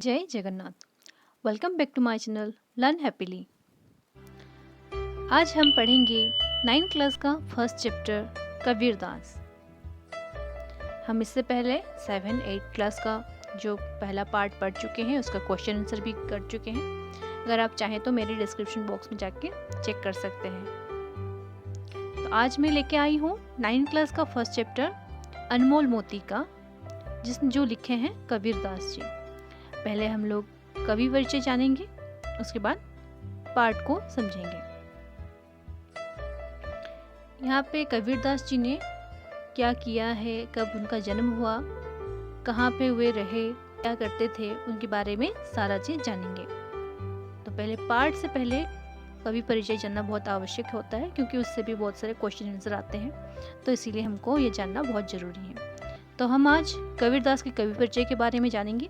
जय Jagannath. Welcome back to my channel learn happily. आज हम पढ़ेंगे 9th क्लास का फर्स्ट चैप्टर कबीरदास। हम इससे पहले 7, 8 क्लास का जो पहला पार्ट पढ़ चुके हैं, उसका क्वेश्चन आंसर भी कर चुके हैं। अगर आप चाहें तो मेरे डिस्क्रिप्शन बॉक्स में जाके चेक कर सकते हैं। तो आज मैं लेके आई हूँ 9th क्लास का फर्स्ट चैप्टर अनमोल मोती का, जो लिखे हैं कबीरदास जी। पहले हम लोग कवि परिचय जानेंगे, उसके बाद पार्ट को समझेंगे। यहाँ पे कबीरदास जी ने क्या किया है, कब उनका जन्म हुआ, कहाँ पे वे रहे, क्या करते थे, उनके बारे में सारा चीज़ जानेंगे। तो पहले पार्ट से पहले कवि परिचय जानना बहुत आवश्यक होता है, क्योंकि उससे भी बहुत सारे क्वेश्चन आंसर आते हैं, तो इसीलिए हमको ये जानना बहुत ज़रूरी है। तो हम आज कबीरदास के कवि परिचय के बारे में जानेंगे।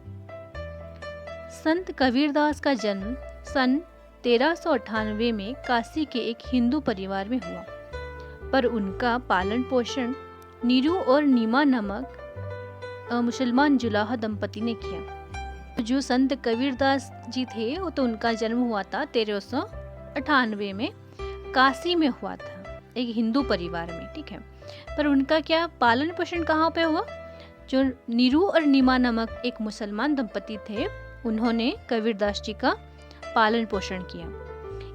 संत कबीरदास का जन्म सन 1398 में काशी के एक हिंदू परिवार में हुआ, पर उनका पालन पोषण नीरू और नीमा नामक मुसलमान जुलाहा दंपति ने किया। जो संत कबीरदास जी थे, वो तो उनका जन्म हुआ था 1398 में, काशी में हुआ था, एक हिंदू परिवार में, ठीक है। पर उनका क्या पालन पोषण कहाँ पे हुआ? जो नीरू और नीमा नामक एक मुसलमान दंपति थे, उन्होंने कबीरदास जी का पालन पोषण किया।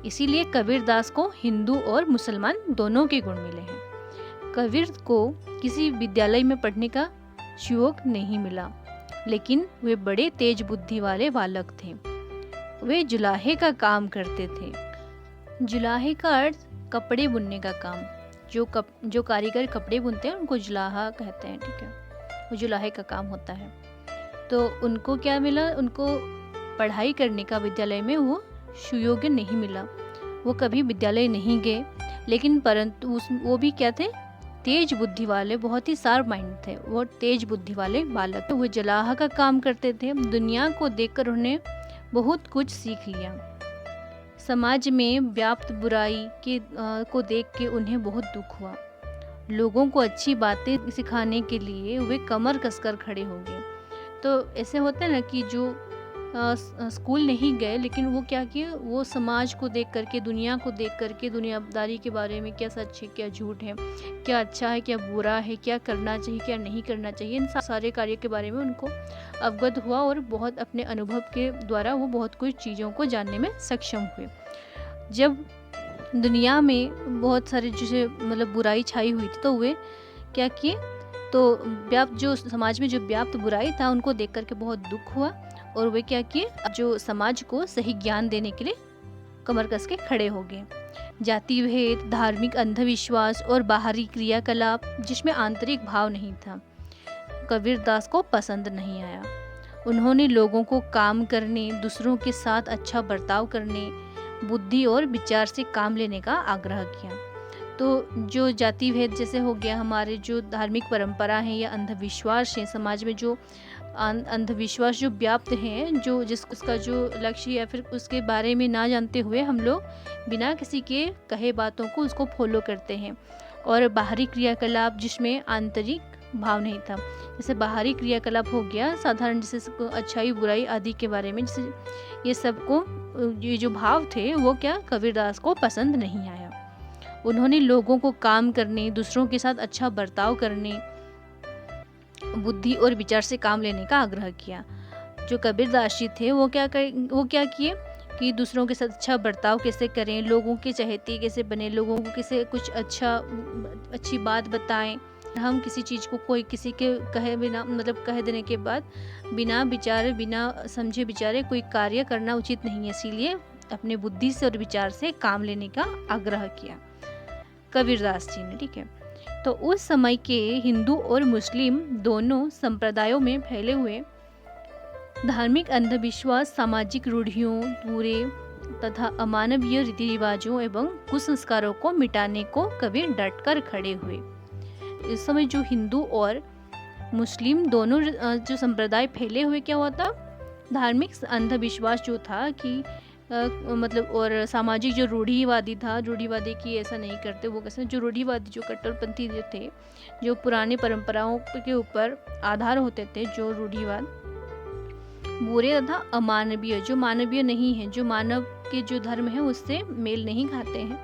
इसीलिए कबीरदास को हिंदू और मुसलमान दोनों के गुण मिले हैं। कबीर को किसी विद्यालय में पढ़ने का शौक नहीं मिला, लेकिन वे बड़े तेज बुद्धि वाले बालक थे। वे जुलाहे का काम करते थे। जुलाहे का अर्थ कपड़े बुनने का काम। जो कारीगर कपड़े बुनते हैं उनको जुलाहा कहते हैं, ठीक है। वो जुलाहे का काम होता है। तो उनको क्या मिला? उनको पढ़ाई करने का विद्यालय में वो सुयोग्य नहीं मिला। वो कभी विद्यालय नहीं गए, लेकिन परंतु वो भी क्या थे? तेज बुद्धि वाले, बहुत ही शार्प माइंड थे। वो तेज बुद्धि वाले बालक। वो जुलाहा का काम करते थे। दुनिया को देखकर उन्हें बहुत कुछ सीख लिया। समाज में व्याप्त बुराई को देख के उन्हें बहुत दुख हुआ। लोगों को अच्छी बातें सिखाने के लिए वे कमर कसकर खड़े हो गए। तो ऐसे होता है ना कि जो स्कूल नहीं गए, लेकिन वो क्या किए? वो समाज को देख करके, दुनिया को देख करके, दुनियादारी के बारे में, क्या सच है क्या झूठ है, क्या अच्छा है क्या बुरा है, क्या करना चाहिए क्या नहीं करना चाहिए, इन सारे कार्य के बारे में उनको अवगत हुआ, और बहुत अपने अनुभव के द्वारा वो बहुत कुछ चीज़ों को जानने में सक्षम हुए। जब दुनिया में बहुत सारे जैसे मतलब बुराई छाई हुई थी, तो वे क्या किए? तो जो समाज में जो व्याप्त बुराई था, उनको देख करके बहुत दुख हुआ, और वे क्या किए? जो समाज को सही ज्ञान देने के लिए कमर कस के खड़े हो गए। जाति भेद, धार्मिक अंधविश्वास और बाहरी क्रियाकलाप जिसमें आंतरिक भाव नहीं था, कबीरदास को पसंद नहीं आया। उन्होंने लोगों को काम करने, दूसरों के साथ अच्छा बर्ताव करने, बुद्धि और विचार से काम लेने का आग्रह किया। तो जो जाति भेद जैसे हो गया, हमारे जो धार्मिक परंपरा है या अंधविश्वास है, समाज में जो अंधविश्वास जो व्याप्त हैं, उसका जो लक्ष्य या फिर उसके बारे में ना जानते हुए हम लोग बिना किसी के कहे बातों को उसको फॉलो करते हैं। और बाहरी क्रियाकलाप जिसमें आंतरिक भाव नहीं था, जैसे बाहरी क्रियाकलाप हो गया साधारण, जैसे अच्छाई बुराई आदि के बारे में, जैसे ये सबको ये जो भाव थे वो क्या कबीरदास को पसंद नहीं आया। उन्होंने लोगों को काम करने, दूसरों के साथ अच्छा बर्ताव करने, बुद्धि और विचार से काम लेने का आग्रह किया। जो कबीरदास जी थे वो क्या किए कि दूसरों के साथ अच्छा बर्ताव कैसे करें, लोगों के चहेते कैसे बने, लोगों को कैसे कुछ अच्छी बात बताएं। हम किसी चीज़ को कोई किसी के कहे बिना, मतलब कह देने के बाद बिना विचारे, बिना समझे विचारे कोई कार्य करना उचित नहीं है। इसीलिए अपने बुद्धि से और विचार से काम लेने का आग्रह किया कबीरदास जी ने, ठीक है। तो उस समय के हिंदू और मुस्लिम दोनों संप्रदायों में फैले हुए धार्मिक अंधविश्वास, सामाजिक रूढ़ियों, बुरे तथा अमानवीय रीति रिवाजों एवं कुसंस्कारों को मिटाने को कबीर डटकर खड़े हुए। इस समय जो हिंदू और मुस्लिम दोनों जो संप्रदाय फैले हुए, क्या हुआ था? धार्मिक अंधविश्वास जो था कि मतलब, और सामाजिक जो रूढ़िवादी था, रूढ़िवादी की ऐसा नहीं करते, वो कैसे, जो रूढ़िवादी जो कट्टरपंथी जो थे, जो पुरानी परंपराओं के ऊपर आधार होते थे, जो रूढ़िवाद, बुरे तथा अमानवीय, जो मानवीय नहीं है, जो मानव के जो धर्म है उससे मेल नहीं खाते हैं,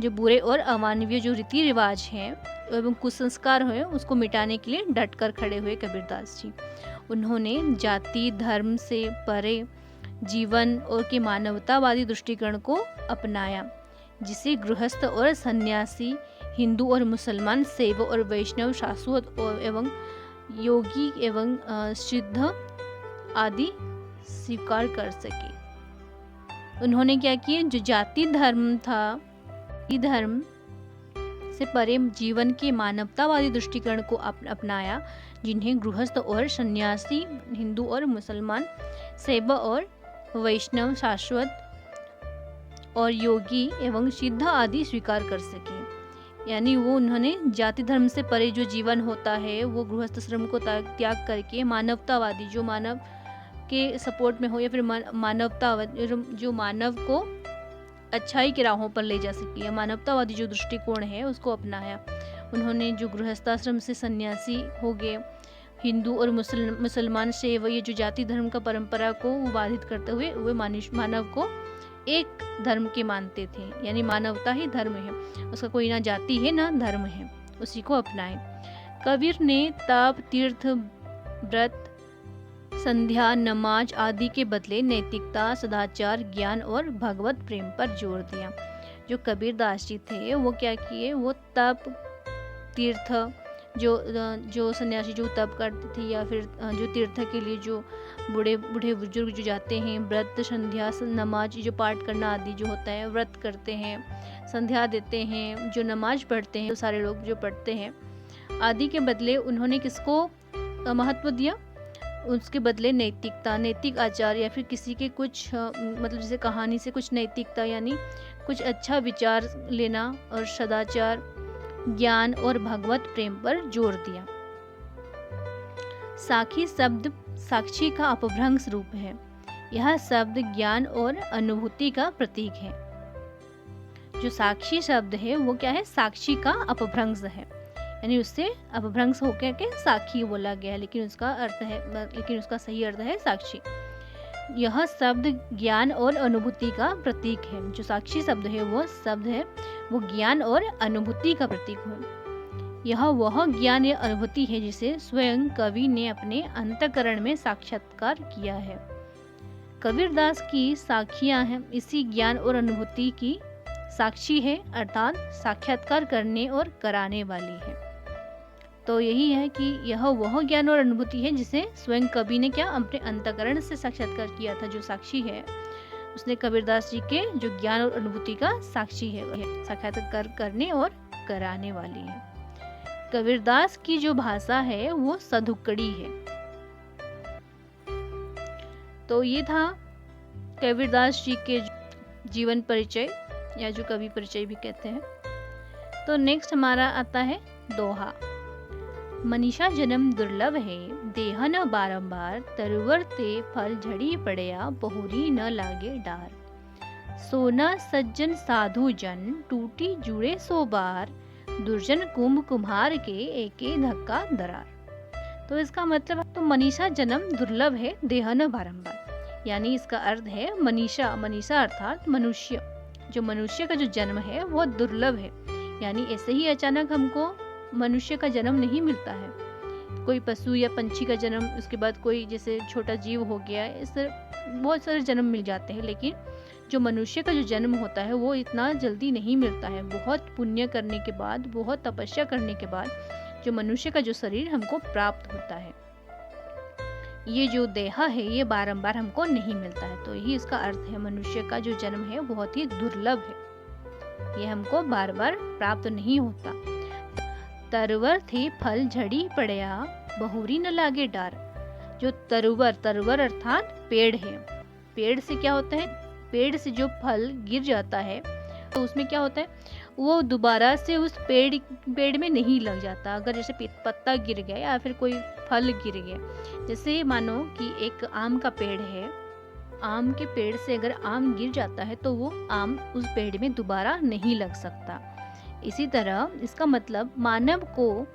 जो बुरे और अमानवीय जो रीति रिवाज हैं एवं कुसंस्कार हैं उसको मिटाने के लिए डट कर खड़े हुए कबीरदास जी। उन्होंने जाति धर्म से परे जीवन और के मानवतावादी दृष्टिकोण को अपनाया, जिसे गृहस्थ और सन्यासी, हिंदू और मुसलमान, शैव और वैष्णव, शाश्वत एवं योगी एवं सिद्ध आदि स्वीकार कर सके। उन्होंने क्या किया, जो जाति धर्म था, धर्म से परे जीवन के मानवतावादी दृष्टिकोण को अपनाया, जिन्हें गृहस्थ और सन्यासी, हिंदू और मुसलमान, शैव और वैष्णव, शाश्वत और योगी एवं सिद्ध आदि स्वीकार कर सके। यानी वो उन्होंने जाति धर्म से परे जो जीवन होता है वो गृहस्थ श्रम को त्याग करके मानवतावादी, जो मानव के सपोर्ट में हो या फिर मानवतावादी, जो मानव को अच्छाई की राहों पर ले जा सके, या मानवतावादी जो दृष्टिकोण है उसको अपनाया। उन्होंने जो गृहस्थाश्रम से सन्यासी हो गए, हिंदू और मुसलमान शैव, ये जो जाति धर्म का परंपरा को बाधित करते हुए वे मानव को एक धर्म के मानते थे, यानी मानवता ही धर्म है, उसका कोई ना जाति है ना धर्म है, उसी को अपनाए। कबीर ने तप, तीर्थ, व्रत, संध्या, नमाज आदि के बदले नैतिकता, सदाचार, ज्ञान और भगवत प्रेम पर जोर दिया। जो कबीरदास जी थे वो क्या किए, वो तप, तीर्थ, जो सन्यासी जो तप करते थे या फिर जो तीर्थ के लिए जो बूढ़े बुजुर्ग जो जाते हैं, व्रत, संध्या, नमाज जो पाठ करना आदि जो होता है, व्रत करते हैं, संध्या देते हैं, जो नमाज पढ़ते हैं, तो सारे लोग जो पढ़ते हैं आदि के बदले उन्होंने किसको महत्व दिया, उसके बदले नैतिकता, नैतिक आचार या फिर किसी के कुछ मतलब जैसे कहानी से कुछ नैतिकता यानी कुछ अच्छा विचार लेना, और सदाचार, ज्ञान और भगवत प्रेम पर जोर दिया। साखी शब्द साक्षी का अपभ्रंश रूप है। यह शब्द ज्ञान और अनुभूति का प्रतीक है। जो साक्षी शब्द है वो क्या है, साक्षी का अपभ्रंश है, यानी उससे अपभ्रंश होकर के साक्षी बोला गया है, लेकिन उसका सही अर्थ है साक्षी। यह शब्द ज्ञान और अनुभूति का प्रतीक है। जो साक्षी शब्द है वो ज्ञान और अनुभूति का प्रतीक है। यह वह ज्ञान या अनुभूति है जिसे स्वयं कवि ने अपने अंतःकरण में साक्षात्कार किया है। कबीरदास की साखियां हैं इसी ज्ञान और अनुभूति की साक्षी है, अर्थात साक्षात्कार करने और कराने वाली है। तो यही है कि यह वह ज्ञान और अनुभूति है जिसे स्वयं कवि ने क्या अपने अंतःकरण से साक्षात्कार किया था। जो साक्षी है उसने कबीरदास जी के जो ज्ञान और अनुभूति का साक्षी है, वह साक्षात्कार करने और कराने वाली है। कबीरदास की जो भाषा है वो सधुकड़ी है। तो ये था कबीरदास जी के जीवन परिचय या जो कवि परिचय भी कहते हैं। तो नेक्स्ट हमारा आता है दोहा। मनीषा जन्म दुर्लभ है, देह न बारंबार, तरुवर ते फल झड़ी पड़या, बहुरी न लागे डार। सोना सज्जन साधु जन, टूटी जुड़े सो बार, दुर्जन कुंभ कुम्हार के एके धक्का दरार। तो इसका मतलब तो मनीषा जन्म दुर्लभ है, देह न बारंबार, यानी इसका अर्थ है मनीषा अर्थात मनुष्य, जो मनुष्य का जो जन्म है वो दुर्लभ है, यानी ऐसे ही अचानक हमको मनुष्य का जन्म नहीं मिलता है। कोई पशु या पंछी का जन्म, उसके बाद कोई जैसे छोटा जीव हो गया, इस बहुत सारे जन्म मिल जाते हैं, लेकिन जो मनुष्य का जो जन्म होता है वो इतना जल्दी नहीं मिलता है। बहुत पुण्य करने के बाद, बहुत तपस्या करने के बाद जो मनुष्य का जो शरीर हमको प्राप्त होता है। ये जो देहा है ये बारंबार हमको नहीं मिलता है। तो यही इसका अर्थ है, मनुष्य का जो जन्म है बहुत ही दुर्लभ है, ये हमको बार बार प्राप्त नहीं होता। तरवर थे फल झड़ी पड़या, बहुरी न लागे डार। जो तरवर अर्थात पेड़ है। पेड़ से क्या होता है, पेड़ से जो फल गिर जाता है तो उसमें क्या होता है, वो दोबारा से उस पेड़ में नहीं लग जाता। अगर जैसे पत्ता गिर गया या फिर कोई फल गिर गया, जैसे मानो कि एक आम का पेड़ है, आम के पेड़ से अगर आम गिर जाता है तो वो आम उस पेड़ में दोबारा नहीं लग सकता। इसी तरह इसका मतलब मानव को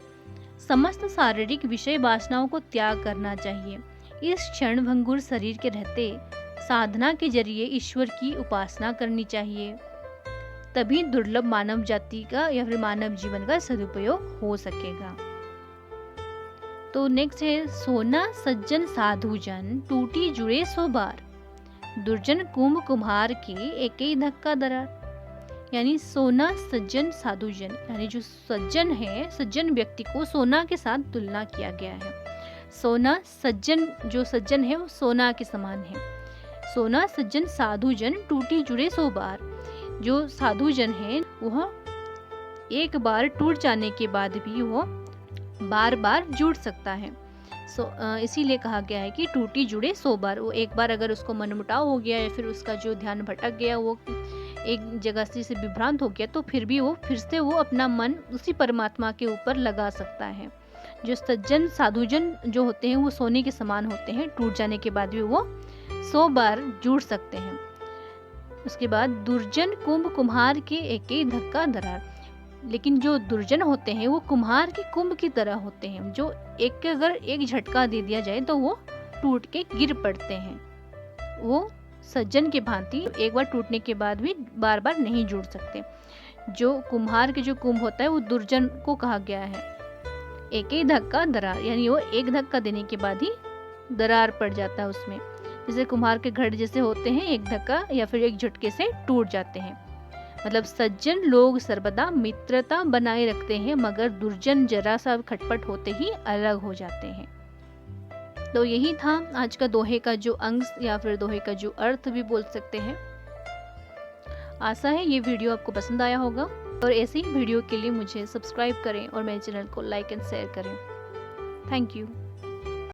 समस्त शारीरिक विषय वासनाओं को त्याग करना चाहिए। इस क्षणभंगुर शरीर के रहते साधना के जरिए ईश्वर की उपासना करनी चाहिए, तभी दुर्लभ मानव जाति का या फिर मानव जीवन का सदुपयोग हो सकेगा। तो नेक्स्ट है, सोना सज्जन साधु जन टूटी जुड़े सो बार, दुर्जन कुंभ कुम्हार के एक ही धक्का दरार। यानी सोना सज्जन साधु जन, यानी जो सज्जन है, सज्जन व्यक्ति को सोना के साथ तुलना किया गया है। सोना सज्जन, जो सज्जन है वो सोना के समान है। सोना सज्जन साधु जन टूटी जुड़े सो बार, जो साधु जन है वह एक बार टूट जाने के बाद भी वो बार बार जुड़ सकता है। इसीलिए कहा गया है कि टूटी जुड़े सो बार। वो एक बार अगर उसको मनमुटाव हो गया या फिर उसका जो ध्यान भटक गया, वो एक जगह से विभ्रांत हो गया, तो फिर भी वो फिर से वो अपना मन उसी परमात्मा के ऊपर लगा सकता है। जो सज्जन साधुजन जो होते हैं वो सोने के समान होते हैं, टूट जाने के बाद भी वो 100 बार जुड़ सकते हैं। उसके बाद दुर्जन कुंभ कुम्हार के एक ही धक्का दरार, लेकिन जो दुर्जन होते हैं वो कुम्हार के कुंभ की तरह होते हैं, जो अगर एक झटका दे दिया जाए तो वो टूट के गिर पड़ते हैं। वो सज्जन के भांति एक बार टूटने के बाद भी बार बार नहीं जुड़ सकते। जो कुम्हार के जो कुंभ होता है वो दुर्जन को कहा गया है। एक ही धक्का दरार, यानी वो एक धक्का देने के बाद ही दरार पड़ जाता है उसमें। जैसे कुम्हार के घड़े जैसे होते हैं, एक धक्का या फिर एक झटके से टूट जाते हैं। मतलब सज्जन लोग सर्वदा मित्रता बनाए रखते हैं, मगर दुर्जन जरा सा खटपट होते ही अलग हो जाते हैं। तो यही था आज का दोहे का जो अंश या फिर दोहे का जो अर्थ भी बोल सकते हैं। आशा है ये वीडियो आपको पसंद आया होगा, और ऐसे ही वीडियो के लिए मुझे सब्सक्राइब करें और मेरे चैनल को लाइक एंड शेयर करें। Thank you.